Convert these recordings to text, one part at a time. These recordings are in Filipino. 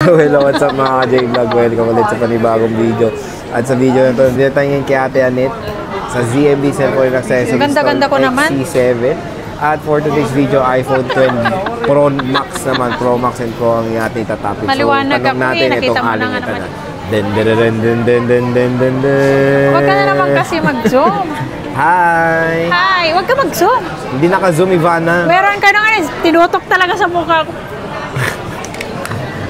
Hello, what's up mga J-Vlog? Welcome ulit sa panibagong video. At sa video na ito, dito tayo ngayon kay Ate Annette sa ZMB Cellphone Accessories Ganda-ganda ko naman. XC7. At for today's video, iPhone 12 Pro Max naman. Pro Max and Pro ang ating tatapik. Maliwanag ako natin nakita mo na nga ito naman. Huwag ka na naman kasi mag-zoom. Hi! Hi! Huwag ka mag-zoom. Hindi naka-zoom, Ivana. Meron ka na tinutok talaga sa mukha ko.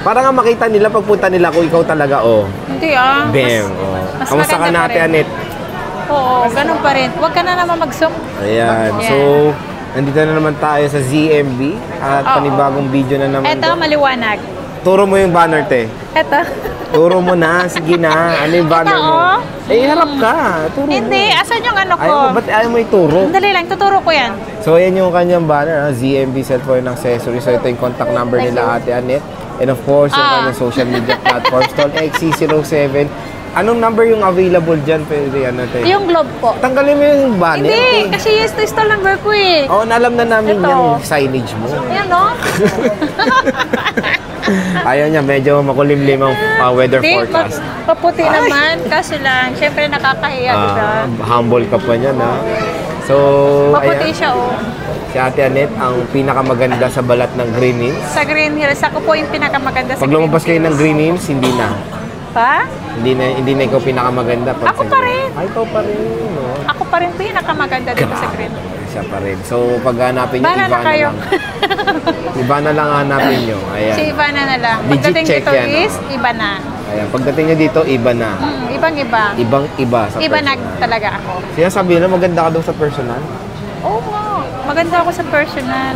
Para nga makita nila pagpunta nila kung ikaw talaga, oh. Hindi ah. Bam, oh. Kamusta ka na, Ate Annette? Oo, ganun pa rin. Huwag ka na naman mag-zoom. Ayan. Yeah. So, nandito na naman tayo sa ZMB at panibagong video na naman. Eto, maliwanag. Turo mo yung banner, te. Eto. Turo mo na. Sige na. Ano yung banner mo? Eh, harap ka. Turo Hindi. mo. Asan yung ano ko? Ayaw mo, ba't ayaw mo ituro? Dali lang. Tuturo ko yan. So, yan yung kanyang banner, ZMB Cellphone Accessories. So, ito yung contact number nila, Ate Annette. And of course, yung kanyang social media platforms. Tol XC07. Anong number yung available dyan? Pwede yan natin. Yung globe po. Tanggalin mo yung banner. Hindi. Kasi yes, ito yung number ko eh. Oo, alam na namin yung signage mo. Ayan, no? Ayaw niya, medyo makulimlim ang weather forecast. Paputi naman. Kasi lang, syempre nakakahiya, diba? Humble ka pa niyan, ha? So, paputi siya, oh. Si Ate Annette, ang pinakamaganda sa balat ng Green Hills. Sa Green Hills, ako po yung pinakamaganda sa Pag lumabas kayo ng Green Hills, hindi na. Pa? Hindi na ikaw pinakamaganda. Ako pa rin. Ay, ikaw pa rin, no? Ako pa rin pinakamaganda dito sa Green Hills. Siya pa rin. So, pag hanapin nyo, Ivana na kayo. Ivana lang hanapin nyo. Ayan. Si Ivana na lang. Legit Pagdating check dito yan, is, iba na. Ayan. Pagdating nyo dito, iba na. Ibang-iba. Ibang-iba sa Iba na personal. talaga ako. Siya sabi na maganda ka daw sa personal. Oo nga. Maganda ako sa personal.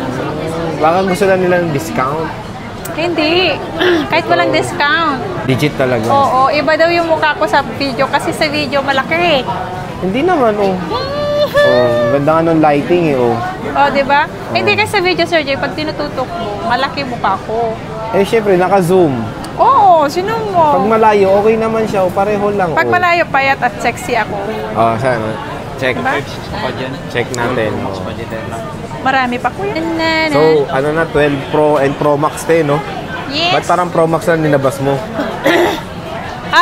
Baka gusto na nila ng discount. Hindi. Kahit walang discount. Legit talaga. Oo. Iba daw yung mukha ko sa video. Kasi sa video malaki. Hindi naman, oh. Oh, ganda nga ng lighting, eh, oh. Oh, di ba? Hindi kasi sa video, Sir Jay, pag tinututok mo, malaki mukha ko. Eh, syempre, naka-zoom. Oo, sino mo? Pag malayo, okay naman siya, oh. Pareho lang, Pag oh. malayo, payat at sexy ako. Oh, sana. Check. Diba? Check natin. Oh. Marami pa ko yan. So, ano na, 12 Pro and Pro Max tayo, no? Yes. Ba't parang Pro Max lang ninabas mo?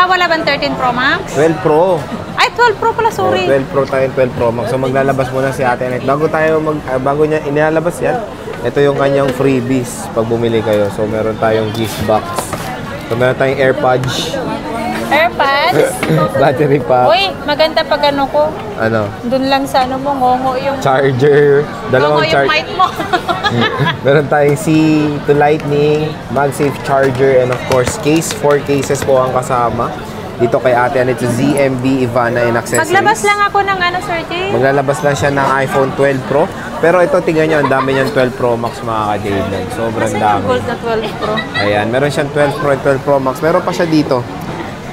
Wala bang 13 Pro Max? 12 Pro. Ay, 12 Pro pala, sorry. 12 Pro tayo, 12 Pro Max. So, maglalabas muna si Ate Annette. Bago niya inilalabas yan, ito yung kanyang freebies pag bumili kayo. So, meron tayong gift box. So, meron tayong AirPods. AirPods? Battery pack. Uy, maganda pag ano ko. Ano? Doon lang sa ano mo, ngongo yung... Charger. Dalawang Ngongo yung mic mo. Meron tayong C to Lightning, MagSafe charger, and of course, case. 4 cases po ang kasama. Dito kay Ate Annette sa ZMB Ivana and Accessories. Maglabas lang ako ng ano, Sir Jay. Maglalabas lang siya ng iPhone 12 Pro. Pero ito, tingnan nyo, ang dami niyang 12 Pro Max mga ka-J-Vlog. Sobrang dami. Gold na 12 Pro. Ayan, meron siyang 12 Pro and 12 Pro Max. Meron pa siya dito.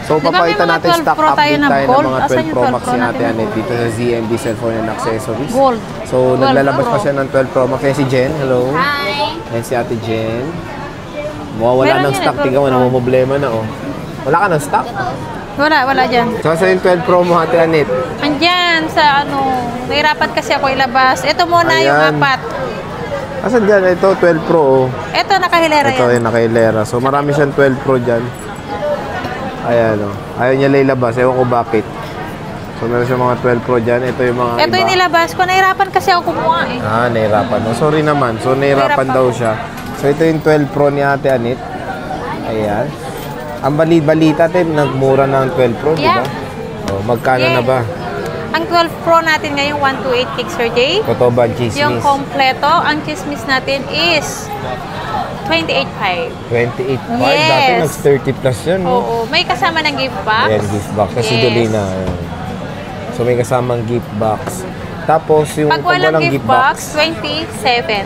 So, papakita natin stock update tayo ng mga 12 Pro Max ni Ate Annette dito sa ZMB Cellphone and Accessories. Gold. So, naglalabas pa siya ng 12 Pro Max. Kaya si Jen, hello. Hi. Ayan si Ate Jen. Mawawala ng stock. Tingnan mo, namumblema na, oh. Wala ka ng stock? Wala dyan. So, saan yung 12 Pro mo, Ate Annette? Andyan sa ano, nahirapan kasi ako ilabas. Ito muna yung Ayan. 4. Asan dyan? Ito, 12 Pro, oh. Ito, nakahilera Ito, yan. yung nakailera. So, marami siyang 12 Pro dyan. Ayan, oh. Ayaw niya lailabas. Ewan ko bakit. So, meron siyang mga 12 Pro dyan. Ito yung mga Ito iba. yung nilabas ko. Nahirapan kasi ako kumuha eh. Nahirapan. Oh, sorry naman. So, nahirapan daw siya. So, ito yung 12 Pro ni Ate Annette. Ayan. Ang balita nagmura ng 12 Pro, di ba? Oh, magkano na ba? Ang 12 Pro natin ngayon, 128 gigs per day. Totoo ba ang chismis? Yung kompleto, ang chismis natin is 28.5. 28.5. Yes. Dati nag-30 plus yun, no? Oo. May kasama ng gift box. Ayan, gift box. Kasi Yes. Dolina. Ayan. So, may kasamang gift box. Tapos, yung Pag walang gift box, 27.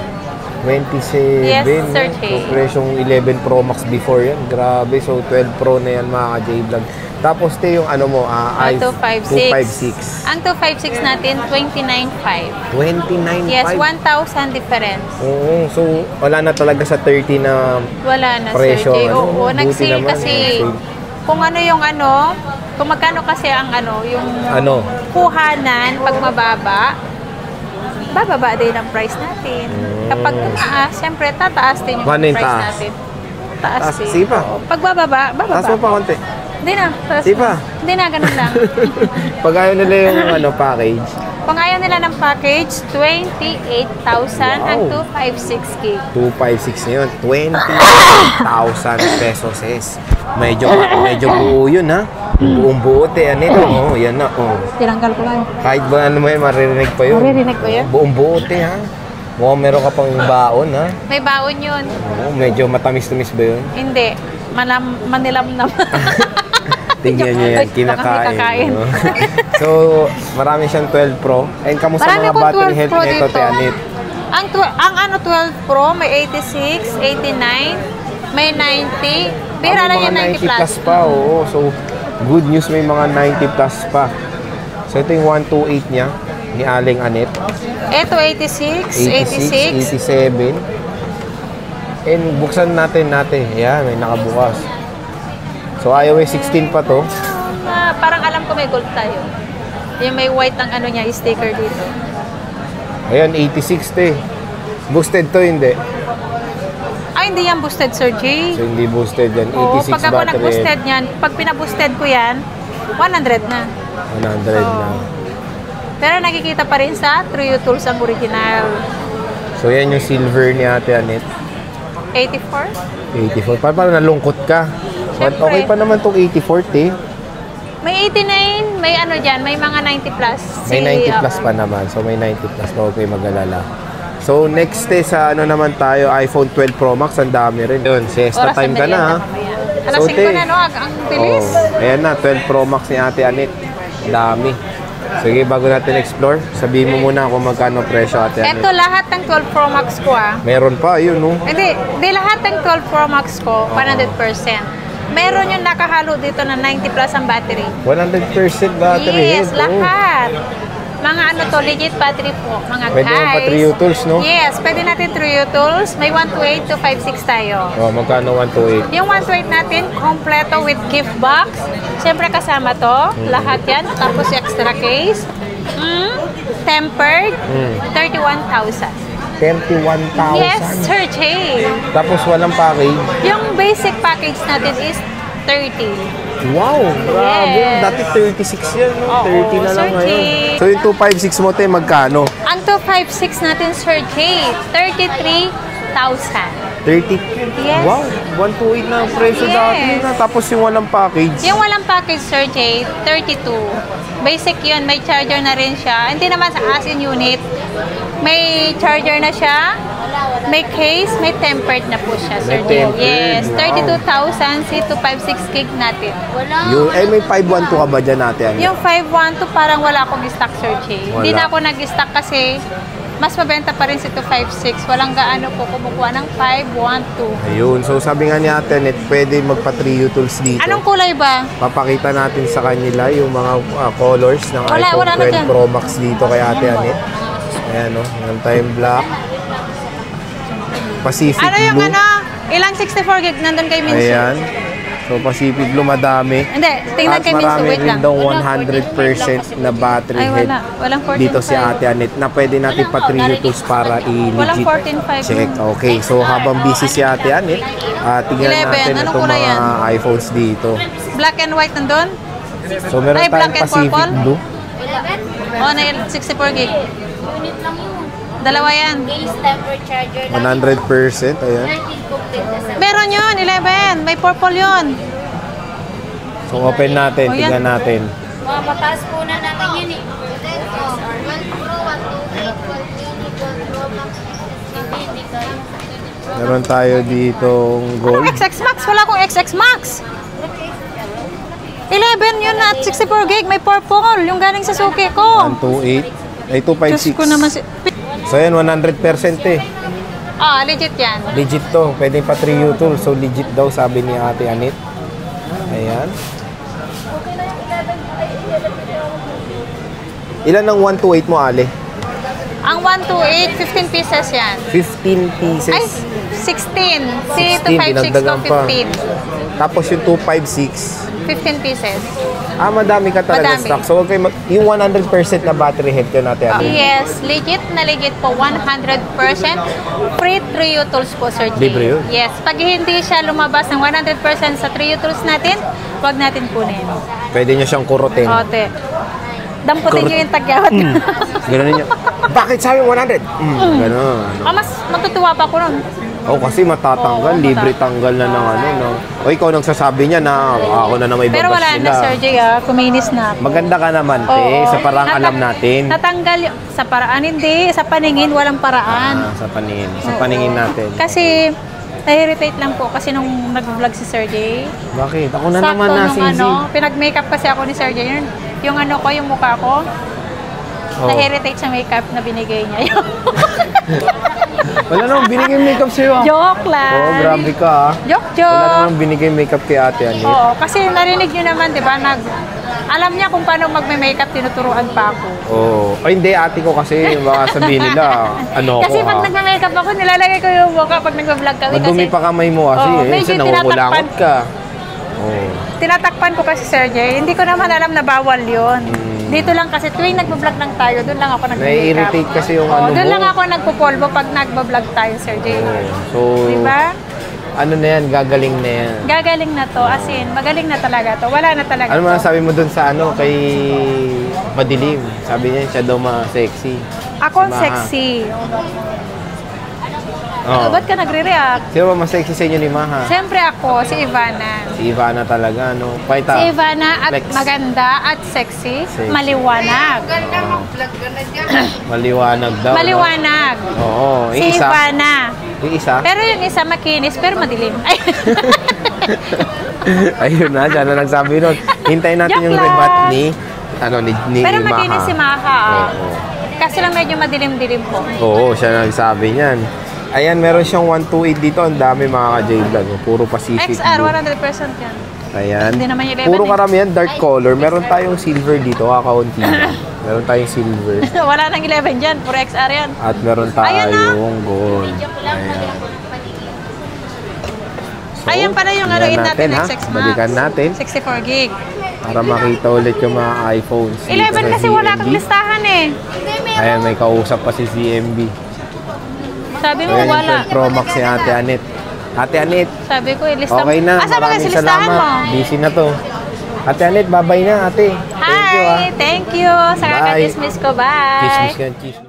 27. Yes, No? Sir So, Jay. presyong 11 Pro Max before yan. Grabe. So, 12 Pro na yan, mga ka-J-Vlog. Tapos, yung ano mo, 256. Ang 256 natin, 29.5. 29.5. Yes, 1,000 difference. Oo. So, wala na talaga sa 30 na Wala na, presyo. Sir Jay. Ano, Oo, buti nag-sale naman, kasi. nag-sale. Kung ano yung ano, kung magkano kasi ang ano, yung Ano? kuhanan pag mababa, bababa din ang price natin. Kapag tumaas, siyempre tataas din yung Paano yung price taas? natin. taas eh. Sige pa. Oo. Pagbababa, bababa. Taas mo pa konti. Hindi na. Taas Sige pa. Hindi na, ganun lang. Pag ayaw nila yung package. Kung ayaw nila ng package, 28,000 ang 256K. 256 na yun. 20,000 pesos is. Medyo buo yun ha. Buong buo te. Ano ito? Oh, yan na. Oh. Tinanggal ko lang. Kahit ba ano mo yun, maririnig pa yun. Maririnig ko yun? Buong buo te ha. Mukhang meron ka pang baon ha. May baon yun. Oh, medyo matamis-tamis ba yun? Hindi. Manilam-nam. Tingnan nyo yan, kinakain. No? So, marami siyang 12 Pro. And kamusta Marami mga pong battery 12 health Pro nito, dito. Te Anit? Ang 12 Pro, may 86, 89, may 90. Bira lang yung 90 plus. pa, oo. So, good news, may mga 90 plus pa. So, ito yung 128 niya, ni Aling Anet. Ito, 86, 87. And buksan natin. Ayan, may nakabukas. So, iOS 16 pa to. Parang alam ko may gold tayo. Yung may white ang ano niya, sticker dito. Ayan, 86 te. Boosted to, hindi. Ay, hindi yan boosted, Sir J. So, hindi boosted yan. 86 Oo, pag ako battery. nag-boosted yan, pag pinaboosted ko yan, 100 na. 100 na. Pero nakikita pa rin sa True Tools ang original. So, yan yung silver ni Ate Anet. 84? 84. Parang nalungkot ka. But Siyempre. okay pa naman itong 84, te. May 89, may ano dyan, may mga 90 plus. May 90 plus pa naman. So, may 90 plus pa. Okay, mag-alala. So, next sa ano naman tayo, iPhone 12 Pro Max. Ang dami rin. Yun, siesta Oras time ka na, ha? Alas 5 na, no? Ang bilis. Oh, ayan na, 12 Pro Max ni Ate Anet. Dami. Sige, bago natin explore, sabihin mo muna kung magkano presyo, Ate Anet. Ito lahat ng 12 Pro Max ko, Meron pa, yun, no? Hindi lahat ng 12 Pro Max ko, 100%. Meron yung nakahalo dito na 90 plus ang battery. 100% battery Yes, health. lahat. Mga ano to, legit battery po. Mga Pwede guys. yung pa True Tools, no? Yes, pwede natin True Tools. May 128 to 56 tayo. Oh, magkano 128? Yung 128 natin, kompleto with gift box. Siyempre kasama to. Lahat yan. Tapos extra case. Tempered. 31,000. 31,000. Yes, Sir Jay. Tapos walang package. Yung basic package natin is 30. Wow, grabe. Yes. Dati 36 yan, no? Oo, 30 na lang Sir ngayon. Jay. So yung 256 mo, te, magkano? Ang 256 natin, Sir Jay, 33,000. 30? Yes. Wow, 128 na ang presyo Yes. dati na. Tapos yung walang package. Yung walang package, Sir Jay, 32. Basic yun, may charger na rin siya. Hindi naman sa as-in unit. May charger na siya, may case, may tempered na po siya, Sir May Jay. tempered, Yes, wow. 32,000 si 256 gig natin. May 512 ka ba dyan natin? Yung 512 parang wala akong stock, Sir Jay. Hindi Wala. na ako nag-stock kasi mas mabenta pa rin si 256. Walang gaano po kumukuha ng 512. Ayun, so sabi nga ni Ate Net, pwede magpa-Trio Tools dito. Anong kulay ba? Papakita natin sa kanila yung mga colors ng Wala iPhone na 12 dyan. Pro Max dito kay Ate Anet. Ayan, no? Meron tayong black. Pacific Ano yung Blue. ano? Ilang 64 gig nandun kay Minso? Ayan. So, Pacific Blue, madami. Hindi, tingnan At kay Minso. marami Wait rin lang. daw 100% na battery Ay, head wala. Walang 14.5. dito si Ate Anet na pwede natin pa-Trio Tools para Walang i-legit 14.5 check. Okay, so habang busy si Ate Anet, tingnan 11. natin Anong itong kulay mga yan? iPhones dito. Black and white nandun? So, meron Ay, black tayong and Pacific purple? Blue. Oh, na 64 gig. Unit lang yun. Dalawa yan. Case temper charger lang. 100%. Ayan. 13 complete na sa Meron yun, 11. May purple yun. So, open natin. Oh, yan. Tignan natin. Mga mataas po na namin yun eh. Hindi kayo. Meron tayo ditong Anong gold. XX Max? Wala akong XX Max. 11 yun at 64 gig. May purple. Yung galing sa suki ko. 128. Ay, Diyos 256. ko naman si... So, yan, 100% eh. Ah, legit yan. Legit to. Pwede pa Trio Tools. So, legit daw, sabi ni Ate Anet. Ayan. Ilan ang 128 mo, Ale? Ang 128, 15 pieces yan. 15 pieces. Ay, 16. Si 256 dinagdagan ko pa. 15. Tapos yung 256, 15 pieces. madami ka talaga Madami. stock. So, huwag kayo yung 100% na battery health yun natin. Yes, legit na legit po. 100% free Trio tools po, Sir Jay. Libre yun? Yes. Pag hindi siya lumabas ng 100% sa Trio tools natin, wag natin kunin. Pwede nyo siyang kurutin. Ote. Damputin nyo yung tagyawat. Ganun nyo. Bakit sabi 100? Ganun. Mas matutuwa pa ko nun. Kasi matatanggal. Libre tanggal na ng ano. No? O ikaw nagsasabi niya na ako na may Pero babash wala nila. na, Sir Jay, kuminis na ako. Maganda ka naman, te. Oo. Sa parang alam natin. Natanggal sa paraan, hindi. Sa paningin, walang paraan. Sa paningin. Sa paningin natin. Kasi, na-irritate lang po kasi nung nag-vlog si Sir Jay. Bakit? Ako na Sakto naman na, nung Sisi. pinag-makeup kasi ako ni Sir Jay. Yung ano ko, yung mukha ko, na-irritate sa makeup na binigay niya. Wala namang binigay makeup sa'yo. Joke lang. Grabe ka. Wala Joke. namang binigay makeup kay Ate Anit. Oo, kasi narinig niyo naman, di ba, alam niya kung paano magme-makeup, tinuturuan pa ako. Ay, hindi, ate ko kasi baka sabihin nila, ano Kasi ko pag nagme-makeup ako, nilalagay ko yung mukha pag nag-vlog kami. Madumi Kasi pa kamay mo kasi. Oo, medyo Kasi nangungulangot ka. tinatakpan ko kasi Sir Jay. Hindi ko naman alam na bawal yun. Dito lang kasi tuwing nagbo-vlog lang tayo, doon lang ako nagme-makeup. Nai-irritate kasi yung ano Doon mo. lang ako nagpupolvo pag nagbo-vlog tayo, Sir Jay. So, Diba? ano na yan, gagaling na yan. Gagaling na to, as in, magaling na talaga to. Wala na talaga Ano to. masasabi mo dun sa ano, kay Madilim? Sabi niya, siya daw sexy. Ako Si Maha. sexy. Oh. Ba't ka nagre-react? Sino ba mas sexy sa inyo ni Maha? Siyempre ako, si Ivana. Si Ivana talaga, no? Pakita. Si Ivana at Flex. maganda at sexy, Sexy. maliwanag. Maliwanag daw. Maliwanag. No? Oo. Si Yung isa. Ivana. Yung isa. Pero yung isa makinis, pero madilim. Ay. Ayun na, dyan na nagsabi nun. Hintayin natin Joke yung lang. rebat ni Pero Maha. makinis si Maha. Oo. Kasi lang medyo madilim-dilim po. Oo, siya nagsabi niyan. Ayan, meron siyang 128 dito. Ang dami mga ka-J-Vlog. Puro Pacific XR, blue. 100% yan. Ayan. Hindi naman yung 11 Puro eh. karamihan dark color. Meron tayong silver dito, kakaunti lang. Meron tayong silver. Wala nang 11 dyan, puro XR yan. At meron Ayan na. tayong gold. So, Ayan pala yung ano, tingnan natin ha. next 6 months. Balikan natin 64 gig. para makita ulit yung mga iPhones. dito 11 sa kasi wala ZMB. kang listahan eh. Ayan, may kausap pa si ZMB. Sabi So, mo yan yung wala. 12 Pro Max ni Ate Anet. Ate Anet, Sabi ko, ilista mo. okay na. Asa ba kasi Maraming listahan mo? salamat. Busy na to. Ate Anet, babay na ate. Thank you Hi, thank you. Sa Bye. kakadismiss ko. Bye. Chismis ka, chismis.